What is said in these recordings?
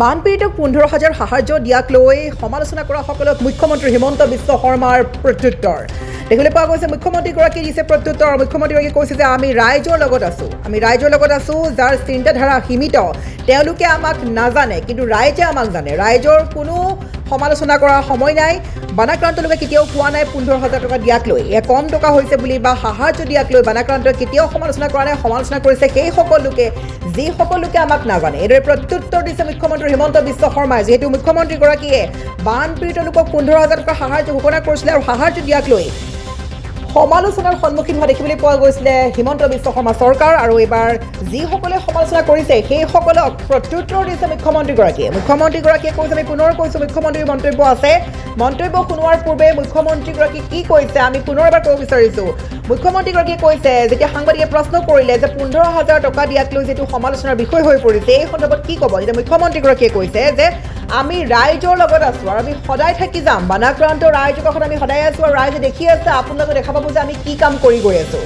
বানপীড়িতক 15,000 সাহায্য দিয়াক লৈ সমালোচনা কৰা সকলক মুখ্যমন্ত্ৰী হিমন্ত বিশ্ব শৰ্মাৰ প্ৰত্যুত্তৰ দেখিবলৈ পোৱা গৈছে। মুখ্যমন্ত্ৰীগৰাকীয়ে দিছে প্ৰত্যুত্তৰ। মুখ্যমন্ত্ৰীগৰাকীয়ে কৈছে যে আমি ৰাইজৰ লগত আছোঁ, যাৰ চিন্তাধাৰা সীমিত, তেওঁলোকে আমাক নাজানে কিন্তু ৰাইজে আমাক জানে। ৰাইজৰ কোনো সমালোচনা কৰাৰ সময় নাই। বানাক্ৰান্ত লোকে কেতিয়াও কোৱা নাই 15,000 টকা দিয়াক লৈ এয়া কম টকা হৈছে বুলি বা সাহায্য দিয়াক লৈ বানাক্ৰান্তই কেতিয়াও সমালোচনা কৰা নাই। সমালোচনা কৰিছে সেই সকল লোকে যিসকল লোকে আমাক নাজানে। এইদৰে প্ৰত্যুত্তৰ দিছে মুখ্যমন্ত্ৰী হিমন্ত বিশ্ব শৰ্মাই। যিহেতু মুখ্যমন্ত্ৰীগৰাকীয়ে বানপীড়িত লোকক 15,000 টকা সাহায্য ঘোষণা কৰিছিলে আৰু সাহায্য দিয়াক লৈ সমালোচনাৰ সন্মুখীন হোৱা দেখিবলৈ পোৱা গৈছিলে হিমন্ত বিশ্ব শৰ্মা চৰকাৰ। আৰু এইবাৰ যিসকলে সমালোচনা কৰিছে সেইসকলক প্ৰত্যুত্তৰ দিছে মুখ্যমন্ত্ৰীগৰাকীয়ে। মুখ্যমন্ত্ৰীগৰাকীয়ে কৈছে, আমি পুনৰ কৈছোঁ, মুখ্যমন্ত্ৰীৰ মন্তব্য আছে। মন্তব্য শুনোৱাৰ পূৰ্বে মুখ্যমন্ত্ৰীগৰাকীয়ে কি কৈছে আমি পুনৰ এবাৰ ক'ব বিচাৰিছোঁ। মুখ্যমন্ত্ৰীগৰাকীয়ে কৈছে, যেতিয়া সাংবাদিকে প্ৰশ্ন কৰিলে যে 15,000 টকা দিয়াক লৈ যিটো সমালোচনাৰ বিষয় হৈ পৰিছে, এই সন্দৰ্ভত কি ক'ব, যেতিয়া মুখ্যমন্ত্ৰীগৰাকীয়ে কৈছে যে আমি ৰাইজৰ লগত আছোঁ আৰু আমি সদায় থাকি যাম। বানাক্ৰান্ত ৰাইজৰ কাষত আমি সদায় আছোঁ আৰু ৰাইজে দেখি আছে, আপোনালোকে দেখা পাব যে আমি কি কাম কৰি গৈ আছোঁ।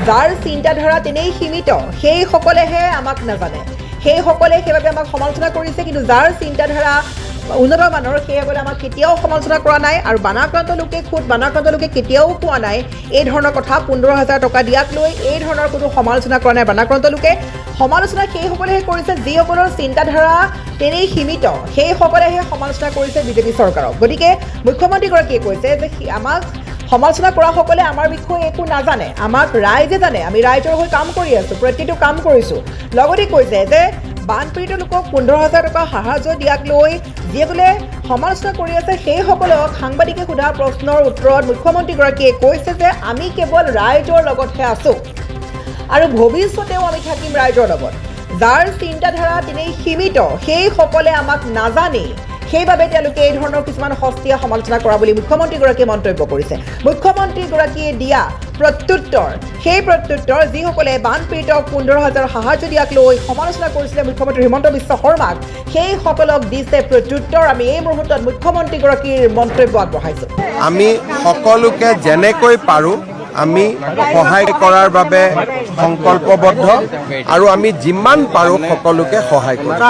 যাৰ চিন্তাধাৰা তেনেই সীমিত সেইসকলেহে আমাক নাজানে, সেইসকলে সেইবাবে আমাক সমালোচনা কৰিছে। কিন্তু যাৰ চিন্তাধাৰা উন্নত মানৰ সেইসকলে আমাক কেতিয়াও সমালোচনা কৰা নাই। আৰু বানাক্ৰান্ত লোকে কেতিয়াও কোৱা নাই এই ধৰণৰ কথা। 15,000 টকা দিয়াক লৈ এই ধৰণৰ কোনো সমালোচনা কৰা নাই বানাক্ৰান্ত লোকে। সমালোচনা সেইসকলেহে কৰিছে যিসকলৰ চিন্তাধাৰা তেনেই সীমিত, সেইসকলেহে সমালোচনা কৰিছে বিজেপি চৰকাৰক। গতিকে মুখ্যমন্ত্ৰীগৰাকীয়ে কৈছে যে আমাক সমালোচনা কৰাসকলে আমাৰ বিষয়ে একো নাজানে, আমাক ৰাইজে জানে। আমি ৰাইজৰ হৈ কাম কৰি আছোঁ, প্ৰতিটো কাম কৰিছোঁ। লগতে কৈছে যে বানপীড়িত লোকক 15,000 টকা সাহায্য দিয়াক লৈ যিসকলে সমালোচনা কৰি আছে সেইসকলক সাংবাদিকে সোধা প্ৰশ্নৰ উত্তৰত মুখ্যমন্ত্ৰীগৰাকীয়ে কৈছে যে আমি কেৱল ৰাইজৰ লগতহে আছোঁ আৰু ভৱিষ্যতেও আমি থাকিম ৰাইজৰ লগত। যাৰ চিন্তাধাৰা তেনেই সীমিত সেইসকলে আমাক নাজানে, সেইবাবে তেওঁলোকে এই ধৰণৰ কিছুমান সস্তীয়া সমালোচনা কৰা বুলি মুখ্যমন্ত্ৰীগৰাকীয়ে মন্তব্য কৰিছে। মুখ্যমন্ত্ৰীগৰাকীয়ে দিয়া প্ৰত্যুত্তৰ, সেই প্ৰত্যুত্তৰ যিসকলে বানপীড়িতক 15,000 সাহায্য দিয়াক লৈ সমালোচনা কৰিছিলে মুখ্যমন্ত্ৰী হিমন্ত বিশ্ব শৰ্মাক, সেইসকলক দিছে প্ৰত্যুত্তৰ। আমি এই মুহূৰ্তত মুখ্যমন্ত্ৰীগৰাকীৰ মন্তব্য আগবঢ়াইছোঁ। আমি সকলোকে যেনেকৈ পাৰোঁ আমি সহায় কৰাৰ বাবে সংকল্পবদ্ধ আৰু আমি যিমান পাৰোঁ সকলোকে সহায় কৰিম।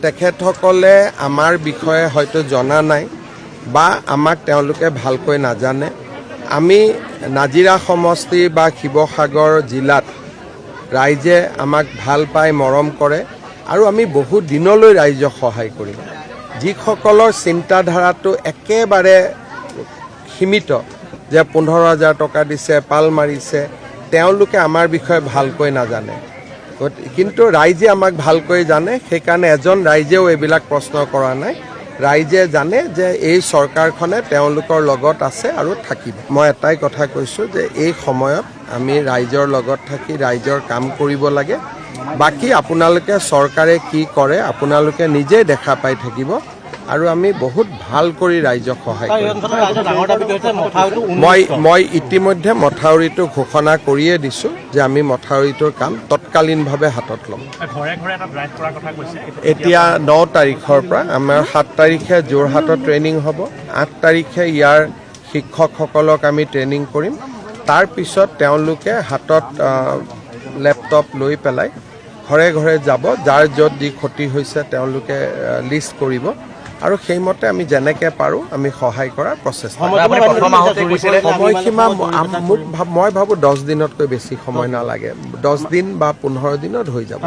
তেখেতসকলে আমাৰ বিষয়ে হয়তো জনা নাই বা আমাক তেওঁলোকে ভালকৈ নাজানে। আমি নাজিৰা সমষ্টি বা শিৱসাগৰ জিলাত ৰাইজে আমাক ভাল পাই মৰম কৰে আৰু আমি বহু দিনলৈ ৰাইজক সহায় কৰিম। যিসকলৰ চিন্তাধাৰাটো একেবাৰে সীমিত যে 15,000 টকা দিছে, পাল মাৰিছে, তেওঁলোকে আমাৰ বিষয়ে ভালকৈ নাজানে। কিন্তু ৰাইজে আমাক ভালকৈ জানে, সেইকাৰণে এজন ৰাইজেও এইবিলাক প্ৰশ্ন কৰা নাই। ৰাইজে জানে যে এই চৰকাৰখনে তেওঁলোকৰ লগত আছে আৰু থাকিব। মই এটাই কথা কৈছোঁ যে এই সময়ত আমি ৰাইজৰ লগত থাকি ৰাইজৰ কাম কৰিব লাগে। বাকী আপোনালোকে চৰকাৰে কি কৰে আপোনালোকে নিজেই দেখা পাই থাকিব আৰু আমি বহুত ভাল কৰি ৰাইজক সহায় কৰিম। মই ইতিমধ্যে মথাউৰিটো ঘোষণা কৰিয়ে দিছোঁ যে আমি মথাউৰিটোৰ কাম তৎকালীনভাৱে হাতত ল'ম। এতিয়া 9 তাৰিখৰ পৰা আমাৰ 7 তাৰিখে যোৰহাটত ট্ৰেইনিং হ'ব, 8 তাৰিখে ইয়াৰ শিক্ষকসকলক আমি ট্ৰেইনিং কৰিম। তাৰ পিছত তেওঁলোকে হাতত লেপটপ লৈ পেলাই ঘৰে ঘৰে যাব, যাৰ য'ত যি ক্ষতি হৈছে তেওঁলোকে লিষ্ট কৰিব আৰু সেইমতে আমি যেনেকে পাৰোঁ আমি সহায় কৰাৰ প্ৰচেষ্টা। সময়সীমা মই ভাবোঁ 10 দিনতকৈ বেছি সময় নালাগে, 10 দিন বা 15 দিনত হৈ যাব।